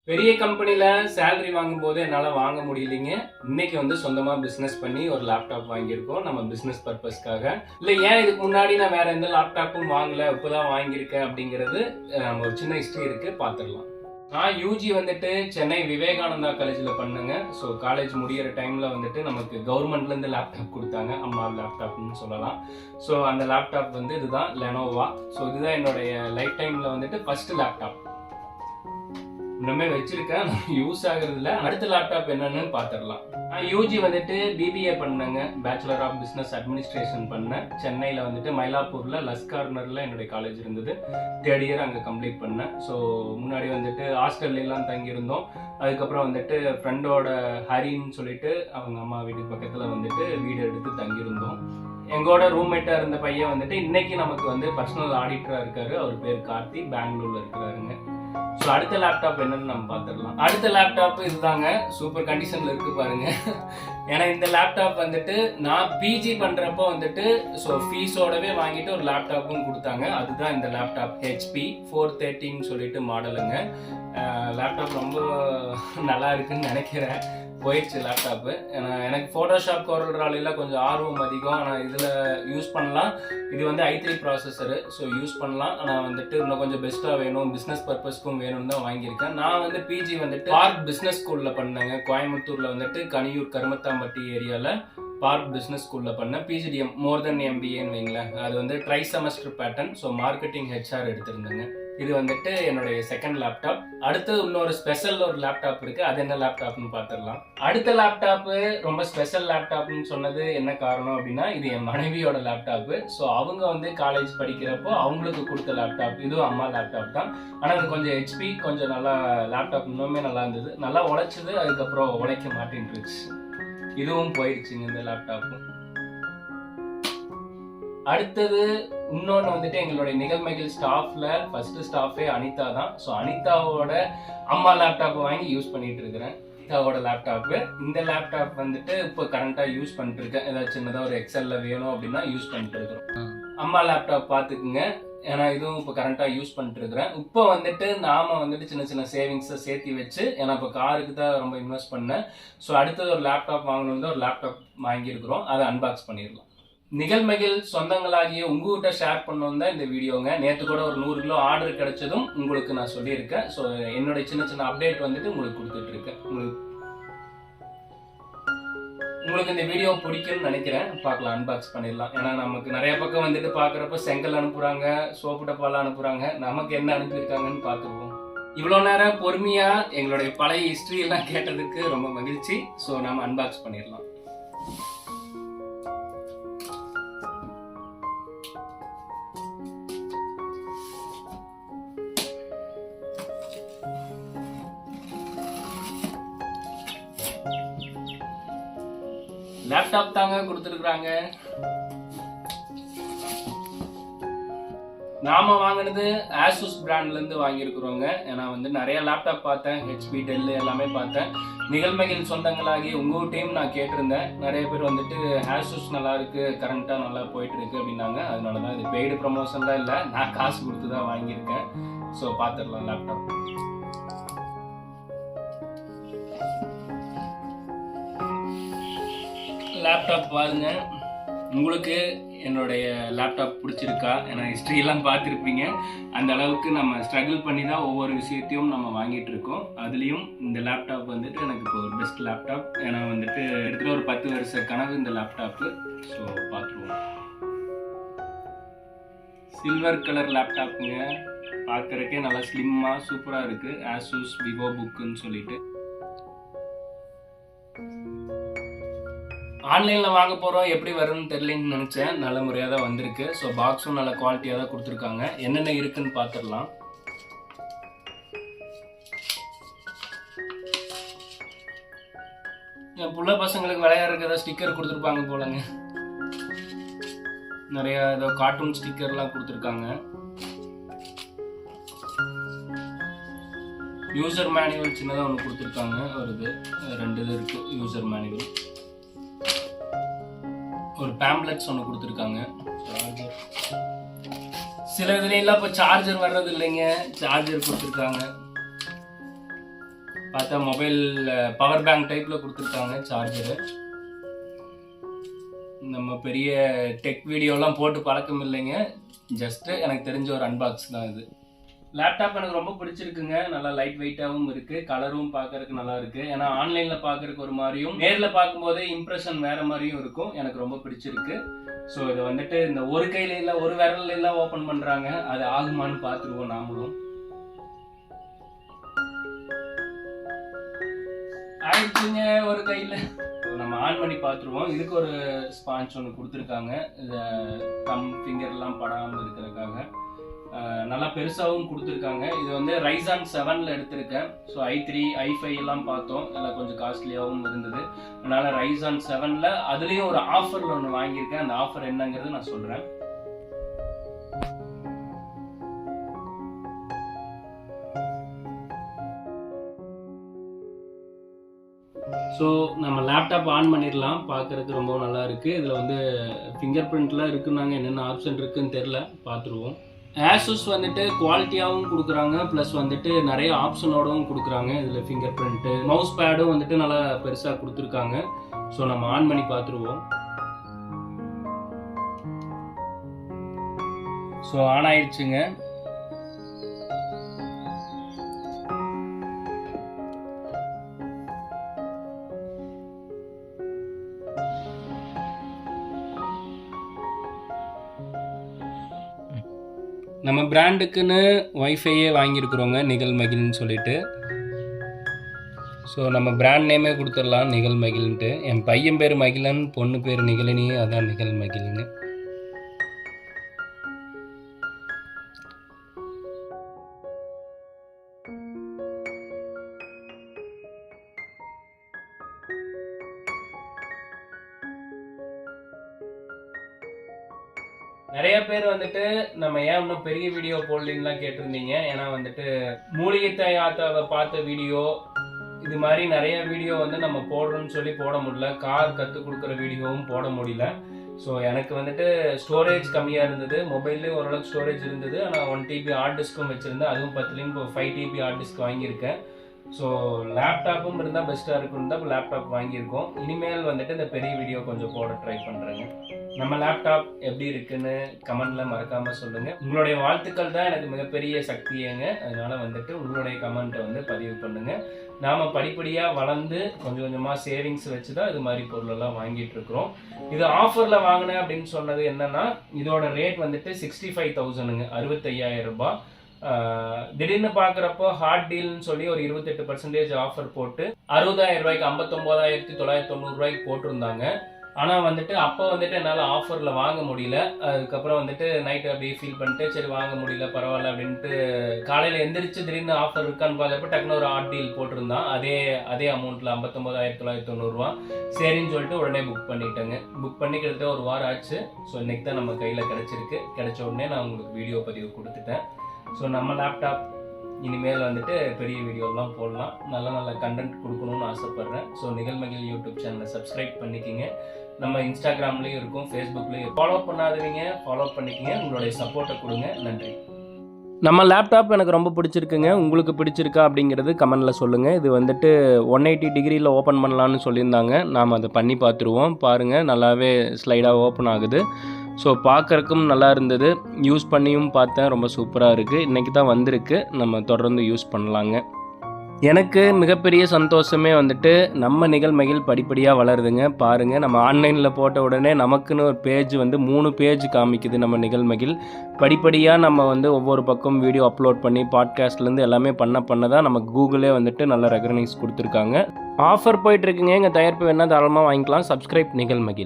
பெரிய கம்பெனில சேலரி வாங்கும் போது என்னால வாங்க முடியலைங்க. இன்னைக்கு வந்து சொந்தமா பிசினஸ் பண்ணி ஒரு லேப்டாப் வாங்கியிருக்கோம் நம்ம பிசினஸ் பர்பஸ்க்காக. இல்ல ஏன் இதுக்கு முன்னாடி நான் வேற எந்த லேப்டாப்பும் வாங்கல, இப்பதான் வாங்கியிருக்கேன் அப்படிங்கிறது நம்ம ஒரு சின்ன ஹிஸ்டரி இருக்கு, பாத்துடலாம். நான் யூஜி வந்துட்டு சென்னை விவேகானந்தா காலேஜ்ல பண்ணுங்க. ஸோ காலேஜ் முடியிற டைம்ல வந்துட்டு நமக்கு கவர்மெண்ட்ல இருந்து லேப்டாப் கொடுத்தாங்க, அம்மா லேப்டாப்னு சொல்லலாம். ஸோ அந்த லேப்டாப் வந்து இதுதான் லெனோவா. ஸோ இதுதான் என்னுடைய லைஃப் டைம்ல வந்துட்டு ஃபர்ஸ்ட் லேப்டாப். இன்னுமே வச்சிருக்கேன், யூஸ் ஆகுறது இல்லை. அடுத்த லேப்டாப் என்னன்னு பார்த்துடலாம். நான் யூஜி வந்துட்டு பிபிஏ பண்ணேங்க, பேச்சுலர் ஆஃப் பிஸ்னஸ் அட்மினிஸ்ட்ரேஷன் பண்ணேன். சென்னையில் வந்துட்டு மயிலாப்பூரில் லஸ் கார்னரில் என்னுடைய காலேஜ் இருந்தது. 3rd இயர் அங்கே கம்ப்ளீட் பண்ணேன். ஸோ முன்னாடி வந்துட்டு ஹாஸ்டல்லாம் தங்கியிருந்தோம். அதுக்கப்புறம் வந்துட்டு ஃப்ரெண்டோட ஹரின்னு சொல்லிட்டு அவங்க அம்மா வீட்டுக்கு பக்கத்தில் வந்துட்டு வீடு எடுத்து தங்கியிருந்தோம். எங்களோட ரூம்மேட்டாக இருந்த பையன் வந்துட்டு இன்னைக்கு நமக்கு வந்து பர்சனல் ஆடிட்டராக இருக்காரு. அவர் பேர் கார்த்தி, பெங்களூர்ல இருக்கிறாருங்க. ஸோ அடுத்த லேப்டாப் என்னன்னு நம்ம பார்த்துடலாம். அடுத்த லேப்டாப் இதுதாங்க, சூப்பர் கண்டிஷன்ல இருக்கு பாருங்க. ஏன்னா இந்த லேப்டாப் வந்துட்டு நான் பிஜி பண்றப்போ வந்துட்டு ஸோ ஃபீஸோடவே வாங்கிட்டு ஒரு லேப்டாப்பும் கொடுத்தாங்க. அதுதான் இந்த லேப்டாப், HP 413 சொல்லிட்டு மாடலுங்க. லேப்டாப் ரொம்ப நல்லா இருக்குன்னு நினைக்கிறேன். போயிடுச்சு லேப்டாப்பு. எனக்கு ஃபோட்டோஷாப் கோரல்ராலில் கொஞ்சம் ஆர்வம் அதிகம். ஆனால் இதில் யூஸ் பண்ணலாம். இது வந்து i3 ப்ராசஸரு, ஸோ யூஸ் பண்ணலாம். ஆனால் வந்துட்டு இன்னும் கொஞ்சம் பெஸ்ட்டாக வேணும், பிஸ்னஸ் பர்பஸ்க்கும் வேணும்னு தான் வாங்கியிருக்கேன். நான் வந்து பிஜி வந்துட்டு பார்க் பிஸ்னஸ் ஸ்கூலில் பண்ணேங்க. கோயம்புத்தூரில் வந்துட்டு கனியூர் கருமத்தாம்பட்டி ஏரியாவில் பார்க் பிஸ்னஸ் ஸ்கூலில் பண்ணேன். பிஜிடிஎம் மோர் தென் MBAன்னு வைங்களேன். அது வந்து try semester pattern. So marketing HR எடுத்திருந்தேங்க. இது வந்துட்டு என்னுடைய செகண்ட் லேப்டாப். அடுத்து இன்னொரு ஸ்பெஷல் ஒரு லேப்டாப் இருக்கு, அது என்ன லேப்டாப்னு பார்த்துடலாம். அடுத்த லேப்டாப்பு ரொம்ப ஸ்பெஷல் லேப்டாப்னு சொன்னது என்ன காரணம் அப்படின்னா, இது என் மனைவியோட லேப்டாப்பு. ஸோ அவங்க வந்து காலேஜ் படிக்கிறப்போ அவங்களுக்கு கொடுத்த லேப்டாப். இதுவும் அம்மா லேப்டாப் தான். ஆனால் இது கொஞ்சம் HP, கொஞ்சம் நல்லா லேப்டாப் இன்னுமே நல்லா இருந்தது, நல்லா உழைச்சது. அதுக்கப்புறம் உழைக்க மாட்டேன்ருச்சு. இதுவும் போயிடுச்சுங்க இந்த லேப்டாப்பும். அடுத்தது இன்னொன்று வந்துட்டு எங்களுடைய நிகழ்மைகள் ஸ்டாஃப்ல ஃபர்ஸ்ட் ஸ்டாஃபே அனிதா தான். ஸோ அனிதாவோட அம்மா லேப்டாப்பை வாங்கி யூஸ் பண்ணிட்டு இருக்கிறேன். அனிதாவோட லேப்டாப்பு. இந்த லேப்டாப் வந்துட்டு இப்போ கரண்டாக யூஸ் பண்ணிட்டு இருக்கேன். ஏதாவது சின்னதாக ஒரு எக்ஸல்ல வேணும் அப்படின்னா யூஸ் பண்ணிட்டு இருக்கிறோம். அம்மா லேப்டாப் பார்த்துக்குங்க, ஏன்னா இதுவும் இப்போ கரண்டாக யூஸ் பண்ணிட்டு இருக்கிறேன். இப்போ வந்துட்டு நாம வந்துட்டு சின்ன சின்ன சேவிங்ஸை சேர்த்து வச்சு, ஏன்னா இப்போ காருக்கு தான் ரொம்ப இன்வெஸ்ட் பண்ணேன். ஸோ அடுத்தது ஒரு லேப்டாப் வாங்கணும்னு ஒரு லேப்டாப் வாங்கியிருக்கிறோம். அதை அன்பாக்ஸ் பண்ணிடலாம். நிகழ்மைகள் சொந்தங்களாகிய உங்ககிட்ட ஷேர் பண்ணணும் தான் இந்த வீடியோங்க. நேற்று கூட ஒரு 100 கிலோ ஆர்டர் கிடைச்சதும் உங்களுக்கு நான் சொல்லியிருக்கேன். ஸோ என்னுடைய சின்ன சின்ன அப்டேட் வந்துட்டு உங்களுக்கு கொடுத்துட்டு இருக்கேன். உங்களுக்கு இந்த வீடியோ பிடிக்கும்னு நினைக்கிறேன். பார்க்கலாம், அன்பாக்ஸ் பண்ணிடலாம். ஏன்னா நமக்கு நிறைய பக்கம் வந்துட்டு பார்க்குறப்ப செங்கல் அனுப்புகிறாங்க, சோப்பு டப்பாலாம் அனுப்புகிறாங்க. நமக்கு என்ன அனுப்பியிருக்காங்கன்னு பார்த்துருவோம். இவ்வளோ நேரம் பொறுமையாக எங்களுடைய பழைய ஹிஸ்ட்ரி எல்லாம் கேட்டதுக்கு ரொம்ப மகிழ்ச்சி. ஸோ நம்ம அன்பாக்ஸ் பண்ணிடலாம். லேப்டாப் தாங்க கொடுத்துருக்குறாங்க. நாம வாங்கினது ASUS பிராண்ட்ல இருந்து வாங்கியிருக்கிறோங்க. ஏன்னா வந்து நிறைய லேப்டாப் பார்த்தேன், HP, டெல் எல்லாமே பார்த்தேன். நிகழ்மைகள் சொந்தங்களாகி உங்ககிட்டையும் நான் கேட்டிருந்தேன். நிறைய பேர் வந்துட்டு ASUS நல்லா இருக்கு, கரண்டா நல்லா போயிட்டு இருக்கு அப்படின்னாங்க. அதனாலதான் இது பெய்டு ப்ரமோஷன்லாம் இல்லை, நான் காசு கொடுத்து தான் வாங்கியிருக்கேன். ஸோ பார்த்துடலாம் லேப்டாப். லேப்டாப் பாருங்க. உங்களுக்கு என்னுடைய லேப்டாப் பிடிச்சிருக்கா? ஏன்னா ஹிஸ்ட்ரியெல்லாம் பார்த்துருப்பீங்க. அந்த அளவுக்கு நம்ம ஸ்ட்ரகிள் பண்ணி தான் ஒவ்வொரு விஷயத்தையும் நம்ம வாங்கிட்டு இருக்கோம். அதுலேயும் இந்த லேப்டாப் வந்துட்டு எனக்கு இப்போ ஒரு பெஸ்ட் லேப்டாப். ஏன்னா வந்துட்டு இருக்கிற ஒரு 10 வருஷ கனவு இந்த லேப்டாப்பு. ஸோ பார்த்துருவோம். சில்வர் கலர் லேப்டாப்புங்க. பார்க்குறக்கே நல்லா ஸ்லிம்மாக சூப்பராக இருக்குது. ASUS Vivobookன்னு சொல்லிட்டு ஆன்லைனில் வாங்க போகிறோம், எப்படி வரும்னு தெரியலன்னு நினச்சேன். நல்ல முறையாக தான் வந்திருக்கு. ஸோ பாக்ஸும் நல்ல குவாலிட்டியாக தான் கொடுத்துருக்காங்க. என்னென்ன இருக்குன்னு பார்த்துடலாம். என் புள்ள பசங்களுக்கு விளையாடுறதுக்கு ஏதாவது ஸ்டிக்கர் கொடுத்துருப்பாங்க போலங்க. நிறைய ஏதோ கார்ட்டூன் ஸ்டிக்கர்லாம் கொடுத்துருக்காங்க. யூசர் மேனுவல் சின்னதாக ஒன்று கொடுத்துருக்காங்க. வருது 2 இது இருக்குது யூசர் மேனுவல். ஒரு பேம்ப்ளெட்ஸ் ஒன்று கொடுத்துருக்காங்க. சில இதுல எல்லாம் இப்போ சார்ஜர் வர்றது இல்லைங்க, சார்ஜர் கொடுத்துருக்காங்க. பார்த்தா மொபைல் பவர் பேங்க் டைப்பில் கொடுத்துருக்காங்க சார்ஜரு. நம்ம பெரிய டெக் வீடியோலாம் போட்டு பழக்கம் இல்லைங்க, ஜஸ்ட்டு எனக்கு தெரிஞ்ச ஒரு அன்பாக்ஸ் தான் இது. லேப்டாப் எனக்கு ரொம்ப பிடிச்சிருக்குங்க. நல்லா லைட் வெயிட்டாகவும் இருக்குது, கலரும் பார்க்கறதுக்கு நல்லா இருக்குது. ஏன்னா ஆன்லைனில் பார்க்கறதுக்கு ஒரு மாதிரியும் நேரில் பார்க்கும்போதே இம்ப்ரெஷன் வேறு மாதிரியும் இருக்கும். எனக்கு ரொம்ப பிடிச்சிருக்கு. ஸோ இதை வந்துட்டு இந்த ஒரு கையில இல்லை ஒரு விரல்ல எல்லாம் ஓப்பன் பண்ணுறாங்க, அது ஆகுமான்னு பார்த்துருவோம் நாமளும். ஆயிடுச்சுங்க ஒரு கையில். நம்ம ஆன் பண்ணி பார்த்துருவோம். இதுக்கு ஒரு ஸ்பாஞ்ச் ஒன்று கொடுத்துருக்காங்க, இதை தம் ஃபிங்கர்லாம் படாமல் இருக்கிறதுக்காக. நல்லா பெருசாகவும் கொடுத்துருக்காங்க. இது வந்து Ryzen 7ல் எடுத்திருக்கேன். ஸோ i3 i5 எல்லாம் பார்த்தோம், எல்லாம் கொஞ்சம் காஸ்ட்லியாகவும் இருந்தது. அதனால் Ryzen 7ல் அதுலேயும் ஒரு ஆஃபரில் ஒன்று வாங்கியிருக்கேன். அந்த ஆஃபர் என்னங்கிறது நான் சொல்கிறேன். ஸோ நம்ம லேப்டாப் ஆன் பண்ணிடலாம். பார்க்குறதுக்கு ரொம்ப நல்லா இருக்குது. இதில் வந்து ஃபிங்கர் பிரிண்ட்லாம் இருக்குன்னாங்க, என்னென்ன ஆப்ஷன் இருக்குதுன்னு தெரில, பார்த்துருவோம். ASUS வந்துட்டு குவாலிட்டியாகவும் கொடுக்குறாங்க, ப்ளஸ் வந்துட்டு நிறைய ஆப்ஷனோடவும் கொடுக்குறாங்க. இதில் ஃபிங்கர் பிரிண்ட்டு, மவுஸ் பேடும் வந்துட்டு நல்லா பெருசாக கொடுத்துருக்காங்க. ஸோ நம்ம ஆன் பண்ணி பார்த்துருவோம். ஸோ ஆன் ஆயிடுச்சுங்க. நம்ம பிராண்டுக்குன்னு வைஃபையே வாங்கியிருக்கிறோங்க, நிகழ்மகிழ்னு சொல்லிட்டு. ஸோ நம்ம பிராண்ட் நேமே கொடுத்துடலாம், நிகழ்மகிழ்ன்ட்டு. என் பையன் பேர் மகிழன், பொண்ணு பேர் நிகழினி, அதான் நிகழ்மகிழ்னு. நிறைய பேர் வந்துட்டு நம்ம ஏன் இன்னும் பெரிய வீடியோ போடலாம் கேட்டிருந்தீங்க. ஏன்னா வந்துட்டு மூலிகை தயாரித்தாவை பார்த்த வீடியோ, இது மாதிரி நிறைய வீடியோ வந்து நம்ம போடுறோம்னு சொல்லி போட முடியல. கார் கற்றுக் கொடுக்குற வீடியோவும் போட முடியல. ஸோ எனக்கு வந்துட்டு ஸ்டோரேஜ் கம்மியாக இருந்தது. மொபைல்லேயும் ஓரளவுக்கு ஸ்டோரேஜ் இருந்தது. ஆனால் 1 TB ஹார்ட் டிஸ்க்கும் வச்சுருந்தேன். அதுவும் 10 இப்போ 5 TB ஹார்ட் டிஸ்க் வாங்கியிருக்கேன். ஸோ லேப்டாப்பும் இருந்தால் பெஸ்ட்டாக இருக்குன்னு தான் இப்போ லேப்டாப் வாங்கியிருக்கோம். இனிமேல் வந்துட்டு இந்த பெரிய வீடியோ கொஞ்சம் போட ட்ரை பண்ணுறேங்க. நம்ம லேப்டாப் எப்படி இருக்குன்னு கமெண்ட்டில் மறக்காமல் சொல்லுங்கள். உங்களுடைய வாழ்த்துக்கள் தான் எனக்கு மிகப்பெரிய சக்தியேங்க. அதனால் வந்துட்டு உங்களுடைய கமெண்ட்டை வந்து பதிவு பண்ணுங்கள். நாம் படிப்படியாக வளர்ந்து கொஞ்சம் கொஞ்சமாக சேவிங்ஸ் வச்சு தான் இது மாதிரி பொருளெல்லாம் வாங்கிட்டு இருக்கிறோம். இது ஆஃபரில் வாங்கினேன் அப்படின்னு சொன்னது என்னென்னா, இதோட ரேட் வந்துட்டு 65,000ங்க, 65,000 ரூபாய். திடீர்னு பார்க்குறப்போ ஹார்ட் டீல்னு சொல்லி ஒரு 28% ஆஃபர் போட்டு 60,000 ரூபாய்க்கு 59,990 ரூபாய்க்கு போட்டிருந்தாங்க. ஆனால் வந்துட்டு அப்போ வந்துட்டு என்னால் ஆஃபரில் வாங்க முடியல. அதுக்கப்புறம் வந்துட்டு நைட்டு அப்படியே ஃபீல் பண்ணிட்டு சரி வாங்க முடியல பரவாயில்ல அப்படின்ட்டு காலையில் எந்திரிச்சு திடீர்னு ஆஃபர் இருக்கான்னு பார்க்குறப்ப டக்குனு ஒரு ஹார்ட் டீல் போட்டிருந்தான். அதே அமௌண்ட்டில் 59,990 ரூபா. சரின்னு சொல்லிட்டு உடனே புக் பண்ணிட்டேங்க. புக் பண்ணி கிட்டத்தட்ட ஒரு வாரம் ஆச்சு. ஸோ இன்னைக்கு தான் நம்ம கையில் கிடச்சிருக்கு. கிடைச்ச உடனே நான் உங்களுக்கு வீடியோ பதிவு கொடுத்துட்டேன். ஸோ நம்ம லேப்டாப் இனிமேல் வந்துட்டு பெரிய வீடியோலாம் போடலாம், நல்ல நல்ல கண்டென்ட் கொடுக்கணும்னு ஆசைப்பட்றேன். ஸோ நிகழ்மகிழ் யூடியூப் சேனலை சப்ஸ்கிரைப் பண்ணிக்கிங்க. நம்ம இன்ஸ்டாகிராம்லேயும் இருக்கும், ஃபேஸ்புக்லேயும் ஃபாலோ பண்ணாதவங்க ஃபாலோ பண்ணிக்கிங்க. உங்களுடைய சப்போர்ட்டை கொடுங்க. நன்றி. நம்ம லேப்டாப் எனக்கு ரொம்ப பிடிச்சிருக்குங்க. உங்களுக்கு பிடிச்சிருக்கா அப்படிங்கிறது கமெண்டில் சொல்லுங்கள். இது வந்துட்டு 180 டிகிரியில் ஓப்பன் பண்ணலான்னு சொல்லியிருந்தாங்க. நாம் அதை பண்ணி பார்த்துருவோம். பாருங்கள், நல்லாவே ஸ்லைடாக ஓப்பன் ஆகுது. ஸோ பார்க்குறக்கும் நல்லா இருந்தது. யூஸ் பண்ணியும் பார்த்தேன், ரொம்ப சூப்பராக இருக்குது. இன்றைக்கி தான் வந்திருக்கு, நம்ம தொடர்ந்து யூஸ் பண்ணலாங்க. எனக்கு மிகப்பெரிய சந்தோஷமே வந்துட்டு நம்ம நிகழ்மகிழ் படிப்படியாக வளருதுங்க. பாருங்கள், நம்ம ஆன்லைனில் போட்ட உடனே நமக்குன்னு ஒரு பேஜ் வந்து 3 பேஜ் காமிக்குது. நம்ம நிகழ்மகிழ் படிப்படியாக நம்ம வந்து ஒவ்வொரு பக்கம் வீடியோ அப்லோட் பண்ணி பாட்காஸ்ட்லேருந்து எல்லாமே பண்ண தான் நமக்கு கூகுளே வந்துட்டு நல்ல ரெகக்னைஸ் கொடுத்துருக்காங்க. ஆஃபர் போயிட்டுருக்குங்க. எங்கள் தயாரிப்பு வேணால் தாராளமாக வாங்கிக்கலாம். சப்ஸ்கிரைப் நிகழ்மகிழ்.